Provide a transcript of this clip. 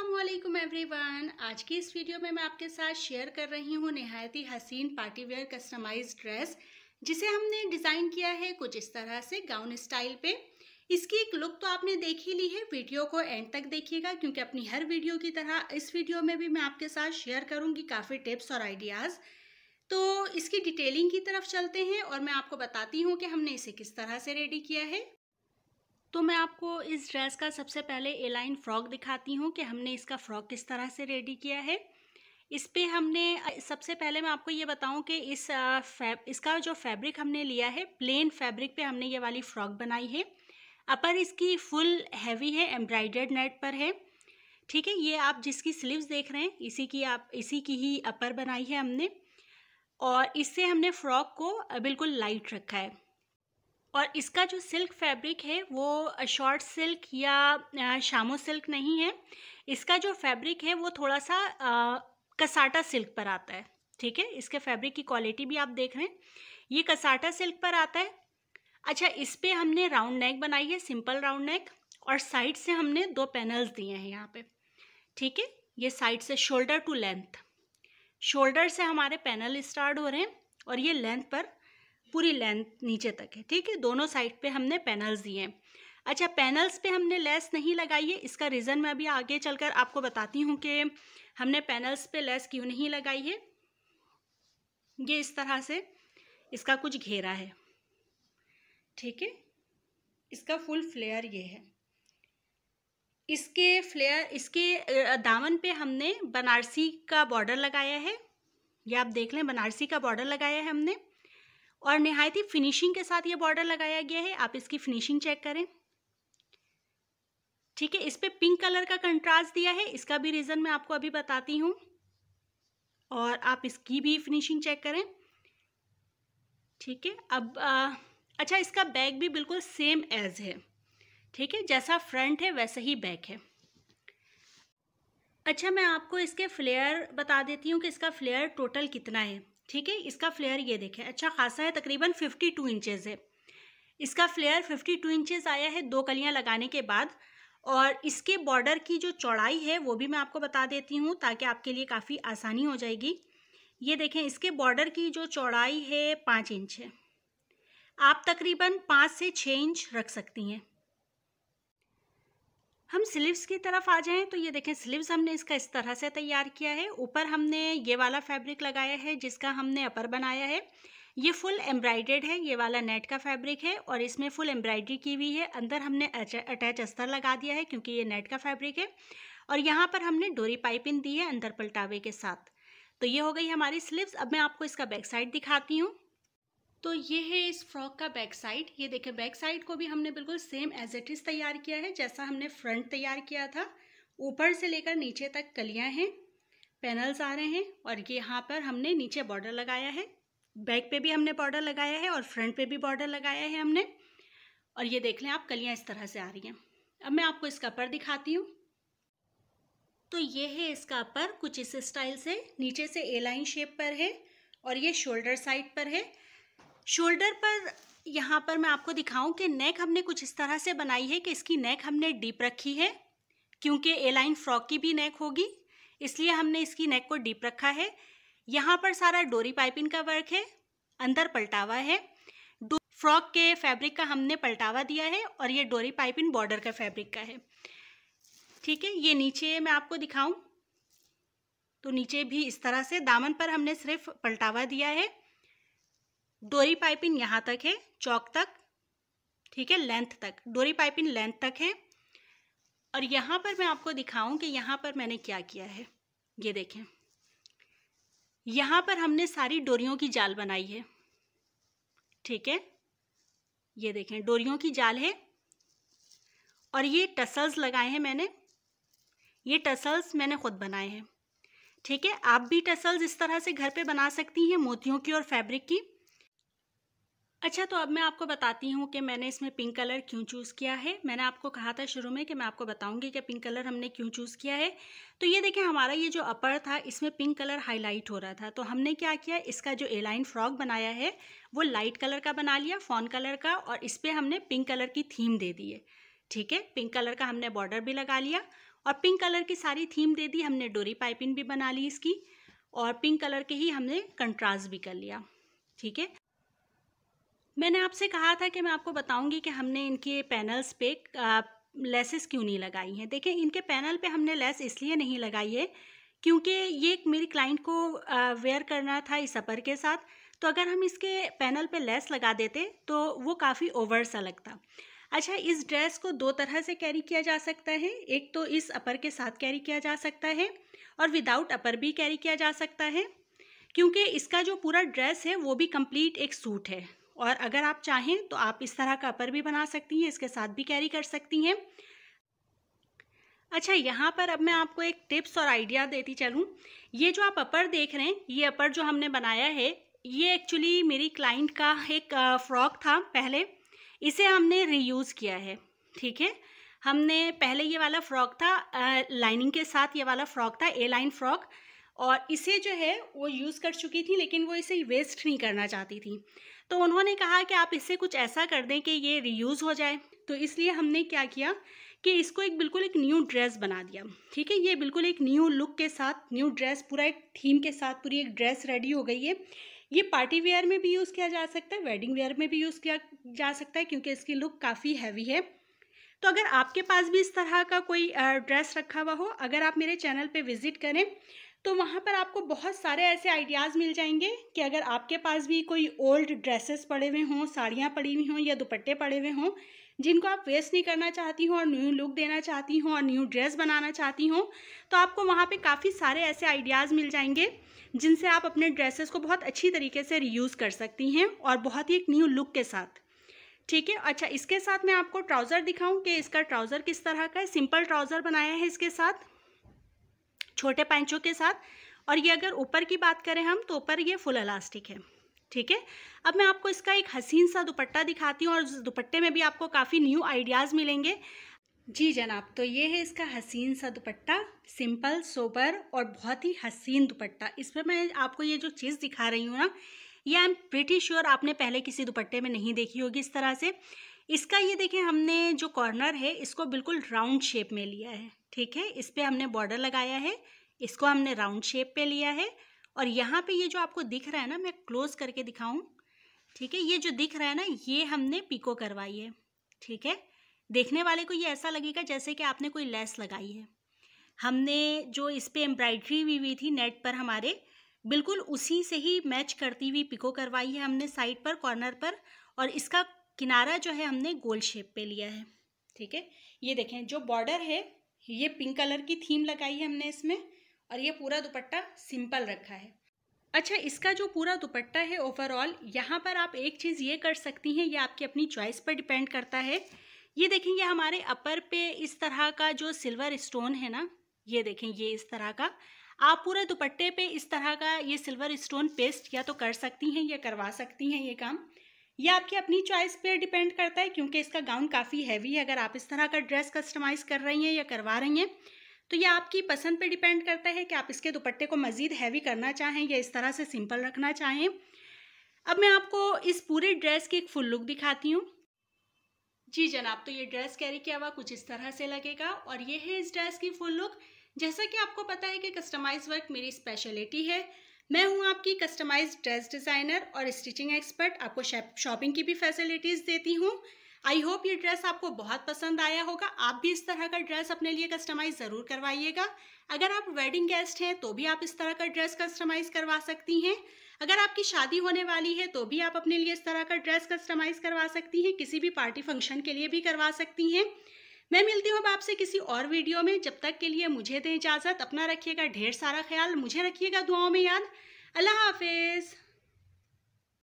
अस्सलामुअलैकुम एवरीवन। आज की इस वीडियो में मैं आपके साथ शेयर कर रही हूँ निहायत ही हसीन पार्टी वेयर कस्टमाइज्ड ड्रेस, जिसे हमने डिज़ाइन किया है कुछ इस तरह से गाउन स्टाइल पे। इसकी एक लुक तो आपने देख ही ली है, वीडियो को एंड तक देखिएगा क्योंकि अपनी हर वीडियो की तरह इस वीडियो में भी मैं आपके साथ शेयर करूँगी काफ़ी टिप्स और आइडियाज़। तो इसकी डिटेलिंग की तरफ चलते हैं और मैं आपको बताती हूँ कि हमने इसे किस तरह से रेडी किया है। तो मैं आपको इस ड्रेस का सबसे पहले ए लाइन फ्रॉक दिखाती हूँ कि हमने इसका फ्रॉक किस तरह से रेडी किया है। इस पे हमने सबसे पहले मैं आपको ये बताऊँ कि इसका जो फैब्रिक हमने लिया है, प्लेन फैब्रिक पे हमने ये वाली फ्रॉक बनाई है। अपर इसकी फुल हैवी है, एम्ब्रॉयडर्ड नेट पर है। ठीक है, ये आप जिसकी स्लीव्स देख रहे हैं इसी की ही अपर बनाई है हमने, और इससे हमने फ्रॉक को बिल्कुल लाइट रखा है। और इसका जो सिल्क फैब्रिक है वो शॉर्ट सिल्क या शामो सिल्क नहीं है। इसका जो फैब्रिक है वो थोड़ा सा कसाटा सिल्क पर आता है। ठीक है, इसके फैब्रिक की क्वालिटी भी आप देख रहे हैं, ये कसाटा सिल्क पर आता है। अच्छा, इस पे हमने राउंड नेक बनाई है, सिंपल राउंड नेक, और साइड से हमने 2 पैनल्स दिए हैं यहाँ पे। ठीक है, ये साइड से शोल्डर टू लेंथ, शोल्डर से हमारे पैनल स्टार्ट हो रहे हैं और ये लेंथ पर पूरी लेंथ नीचे तक है। ठीक है, दोनों साइड पे हमने पैनल्स दिए हैं। अच्छा, पैनल्स पे हमने लेस नहीं लगाई है, इसका रीज़न मैं अभी आगे चलकर आपको बताती हूँ कि हमने पैनल्स पे लेस क्यों नहीं लगाई है। ये इस तरह से इसका कुछ घेरा है। ठीक है, इसका फुल फ्लेयर ये है। इसके दामन पे हमने बनारसी का बॉर्डर लगाया है, ये आप देख लें, बनारसी का बॉर्डर लगाया है हमने, और निहायत ही फिनिशिंग के साथ ये बॉर्डर लगाया गया है। आप इसकी फिनिशिंग चेक करें। ठीक है, इस पे पिंक कलर का कंट्रास्ट दिया है, इसका भी रीज़न मैं आपको अभी बताती हूँ, और आप इसकी भी फिनिशिंग चेक करें। ठीक है, अब अच्छा, इसका बैक भी बिल्कुल सेम एज है। ठीक है, जैसा फ्रंट है वैसे ही बैक है। अच्छा, मैं आपको इसके फ्लेयर बता देती हूँ कि इसका फ्लेयर टोटल कितना है। ठीक है, इसका फ्लेयर ये देखें, अच्छा खासा है, तकरीबन 52 इंचेस है। इसका फ्लेयर 52 इंचेस आया है 2 कलियां लगाने के बाद। और इसके बॉर्डर की जो चौड़ाई है वो भी मैं आपको बता देती हूँ ताकि आपके लिए काफ़ी आसानी हो जाएगी। ये देखें, इसके बॉर्डर की जो चौड़ाई है 5 इंच है। आप तकरीबन 5 से 6 इंच रख सकती हैं। हम स्लीव्स की तरफ आ जाएं तो ये देखें, स्लीव्स हमने इसका इस तरह से तैयार किया है। ऊपर हमने ये वाला फैब्रिक लगाया है जिसका हमने अपर बनाया है। ये फुल एम्ब्रॉयडर्ड है, ये वाला नेट का फैब्रिक है और इसमें फुल एम्ब्रॉयडरी की हुई है। अंदर हमने अटैच अस्तर लगा दिया है क्योंकि ये नेट का फैब्रिक है, और यहाँ पर हमने डोरी पाइपिंग दी है अंदर पलटावे के साथ। तो ये हो गई हमारी स्लीव्स। अब मैं आपको इसका बैक साइड दिखाती हूँ। तो ये है इस फ्रॉक का बैक साइड। ये देखें, बैक साइड को भी हमने बिल्कुल सेम एज इट इज़ तैयार किया है जैसा हमने फ्रंट तैयार किया था। ऊपर से लेकर नीचे तक कलियां हैं, पैनल्स आ रहे हैं, और ये यहाँ पर हमने नीचे बॉर्डर लगाया है। बैक पे भी हमने बॉर्डर लगाया है और फ्रंट पे भी बॉर्डर लगाया है हमने। और ये देख लें आप, कलियां इस तरह से आ रही हैं। अब मैं आपको इसका अपर दिखाती हूँ। तो ये है इसका अपर, कुछ इस स्टाइल से, नीचे से ए लाइन शेप पर है और ये शोल्डर साइड पर है। शोल्डर पर यहाँ पर मैं आपको दिखाऊं कि नेक हमने कुछ इस तरह से बनाई है कि इसकी नेक हमने डीप रखी है, क्योंकि ए लाइन फ्रॉक की भी नेक होगी, इसलिए हमने इसकी नेक को डीप रखा है। यहाँ पर सारा डोरी पाइपिंग का वर्क है, अंदर पलटावा है, फ्रॉक के फैब्रिक का हमने पलटावा दिया है, और ये डोरी पाइपिंग बॉर्डर का फैब्रिक का है। ठीक है, ये नीचे मैं आपको दिखाऊं तो नीचे भी इस तरह से दामन पर हमने सिर्फ पलटावा दिया है। डोरी पाइपिंग यहाँ तक है, चौक तक। ठीक है, लेंथ तक, डोरी पाइपिंग लेंथ तक है। और यहाँ पर मैं आपको दिखाऊं कि यहाँ पर मैंने क्या किया है। ये देखें, यहाँ पर हमने सारी डोरियों की जाल बनाई है। ठीक है, ये देखें, डोरियों की जाल है, और ये टसल्स लगाए हैं मैंने। ये टसल्स मैंने खुद बनाए हैं। ठीक है, आप भी टसल्स इस तरह से घर पे बना सकती हैं, मोतियों की और फैब्रिक की। अच्छा, तो अब मैं आपको बताती हूँ कि मैंने इसमें पिंक कलर क्यों चूज़ किया है। मैंने आपको कहा था शुरू में कि मैं आपको बताऊँगी कि पिंक कलर हमने क्यों चूज़ किया है। तो ये देखें, हमारा ये जो अपर था इसमें पिंक कलर हाईलाइट हो रहा था, तो हमने क्या किया, इसका जो ए लाइन फ्रॉक बनाया है वो लाइट कलर का बना लिया, फॉन कलर का, और इस पर हमने पिंक कलर की थीम दे दी है। ठीक है। पिंक कलर का हमने बॉर्डर भी लगा लिया और पिंक कलर की सारी थीम दे दी हमने, डोरी पाइपिंग भी बना ली इसकी, और पिंक कलर के ही हमने कंट्रास्ट भी कर लिया। ठीक है। मैंने आपसे कहा था कि मैं आपको बताऊंगी कि हमने इनके पैनल्स पे लेसेस क्यों नहीं लगाई हैं। देखें, इनके पैनल पे हमने लेस इसलिए नहीं लगाई है क्योंकि ये मेरी क्लाइंट को वेयर करना था इस अपर के साथ, तो अगर हम इसके पैनल पे लेस लगा देते तो वो काफ़ी ओवर सा लगता। अच्छा, इस ड्रेस को दो तरह से कैरी किया जा सकता है। एक तो इस अपर के साथ कैरी किया जा सकता है और विदाउट अपर भी कैरी किया जा सकता है, क्योंकि इसका जो पूरा ड्रेस है वो भी कंप्लीट एक सूट है। और अगर आप चाहें तो आप इस तरह का अपर भी बना सकती हैं, इसके साथ भी कैरी कर सकती हैं। अच्छा, यहाँ पर अब मैं आपको एक टिप्स और आइडिया देती चलूँ। ये जो आप अपर देख रहे हैं, ये अपर जो हमने बनाया है, ये एक्चुअली मेरी क्लाइंट का एक फ्रॉक था पहले, इसे हमने रीयूज़ किया है। ठीक है। हमने पहले ये वाला फ्रॉक था लाइनिंग के साथ, ये वाला फ्रॉक था ए लाइन फ्रॉक, और इसे जो है वो यूज़ कर चुकी थी, लेकिन वो इसे वेस्ट नहीं करना चाहती थी। तो उन्होंने कहा कि आप इससे कुछ ऐसा कर दें कि ये रीयूज़ हो जाए। तो इसलिए हमने क्या किया कि इसको बिल्कुल एक न्यू ड्रेस बना दिया। ठीक है। ये बिल्कुल एक न्यू लुक के साथ, न्यू ड्रेस, पूरा एक थीम के साथ पूरी एक ड्रेस रेडी हो गई है। ये पार्टी वेयर में भी यूज़ किया जा सकता है, वेडिंग वेयर में भी यूज़ किया जा सकता है, क्योंकि इसकी लुक काफ़ी हैवी है। तो अगर आपके पास भी इस तरह का कोई ड्रेस रखा हुआ हो, अगर आप मेरे चैनल पे विज़िट करें तो वहाँ पर आपको बहुत सारे ऐसे आइडियाज़ मिल जाएंगे कि अगर आपके पास भी कोई ओल्ड ड्रेसेस पड़े हुए हों, साड़ियाँ पड़ी हुई हों या दुपट्टे पड़े हुए हों, जिनको आप वेस्ट नहीं करना चाहती हों और न्यू लुक देना चाहती हों और न्यू ड्रेस बनाना चाहती हों, तो आपको वहाँ पे काफ़ी सारे ऐसे आइडियाज़ मिल जाएंगे जिनसे आप अपने ड्रेसेस को बहुत अच्छी तरीके से रीयूज़ कर सकती हैं और बहुत ही एक न्यू लुक के साथ। ठीक है। अच्छा, इसके साथ मैं आपको ट्राउज़र दिखाऊं कि इसका ट्राउज़र किस तरह का है। सिंपल ट्राउज़र बनाया है इसके साथ, छोटे पैंचों के साथ। और ये अगर ऊपर की बात करें हम, तो ऊपर ये फुल इलास्टिक है। ठीक है। अब मैं आपको इसका एक हसीन सा दुपट्टा दिखाती हूँ और उस दुपट्टे में भी आपको काफ़ी न्यू आइडियाज़ मिलेंगे। जी जनाब, तो ये है इसका हसीन सा दुपट्टा, सिंपल, सोबर और बहुत ही हसीन दुपट्टा। इस पर मैं आपको ये जो चीज़ दिखा रही हूँ ना, ये आई एम प्रीटी श्योर आपने पहले किसी दुपट्टे में नहीं देखी होगी इस तरह से। इसका ये देखें, हमने जो कॉर्नर है इसको बिल्कुल राउंड शेप में लिया है। ठीक है। इस पर हमने बॉर्डर लगाया है, इसको हमने राउंड शेप पे लिया है। और यहाँ पे ये जो आपको दिख रहा है ना, मैं क्लोज करके दिखाऊं। ठीक है। ये जो दिख रहा है ना, ये हमने पिको करवाई है। ठीक है। देखने वाले को ये ऐसा लगेगा जैसे कि आपने कोई लेस लगाई है। हमने जो इस पे एम्ब्रॉयडरी हुई थी नेट पर हमारे, बिल्कुल उसी से ही मैच करती हुई पिको करवाई है हमने साइड पर, कॉर्नर पर। और इसका किनारा जो है हमने गोल शेप पे लिया है। ठीक है। ये देखें, जो बॉर्डर है ये पिंक कलर की थीम लगाई है हमने इसमें, और ये पूरा दुपट्टा सिंपल रखा है। अच्छा, इसका जो पूरा दुपट्टा है ओवरऑल, यहाँ पर आप एक चीज़ ये कर सकती हैं, ये आपकी अपनी चॉइस पर डिपेंड करता है। ये देखेंगे हमारे अपर पे इस तरह का जो सिल्वर स्टोन है ना, ये देखें, ये इस तरह का आप पूरे दुपट्टे पे इस तरह का ये सिल्वर स्टोन पेस्ट या तो कर सकती हैं या करवा सकती हैं। ये काम ये आपकी अपनी चॉइस पे डिपेंड करता है, क्योंकि इसका गाउन काफ़ी हैवी है। अगर आप इस तरह का ड्रेस कस्टमाइज़ कर रही हैं या करवा रही हैं, तो ये आपकी पसंद पे डिपेंड करता है कि आप इसके दुपट्टे को मज़ीद हैवी करना चाहें या इस तरह से सिंपल रखना चाहें। अब मैं आपको इस पूरे ड्रेस की एक फुल लुक दिखाती हूँ। जी जनाब, तो ये ड्रेस कैरी किया हुआ कुछ इस तरह से लगेगा और ये है इस ड्रेस की फुल लुक। जैसा कि आपको पता है कि कस्टमाइज वर्क मेरी स्पेशलिटी है। मैं हूँ आपकी कस्टमाइज ड्रेस डिज़ाइनर और स्टिचिंग एक्सपर्ट। आपको शॉपिंग की भी फैसिलिटीज़ देती हूँ। आई होप ये ड्रेस आपको बहुत पसंद आया होगा। आप भी इस तरह का ड्रेस अपने लिए कस्टमाइज़ ज़रूर करवाइएगा। अगर आप वेडिंग गेस्ट हैं तो भी आप इस तरह का ड्रेस कस्टमाइज़ करवा सकती हैं। अगर आपकी शादी होने वाली है तो भी आप अपने लिए इस तरह का ड्रेस कस्टमाइज़ करवा सकती हैं। किसी भी पार्टी फंक्शन के लिए भी करवा सकती हैं। मैं मिलती हूँ अब आपसे किसी और वीडियो में। जब तक के लिए मुझे दें इजाज़त। अपना रखिएगा ढेर सारा ख्याल, मुझे रखिएगा दुआओं में याद। अल्लाह हाफिज़।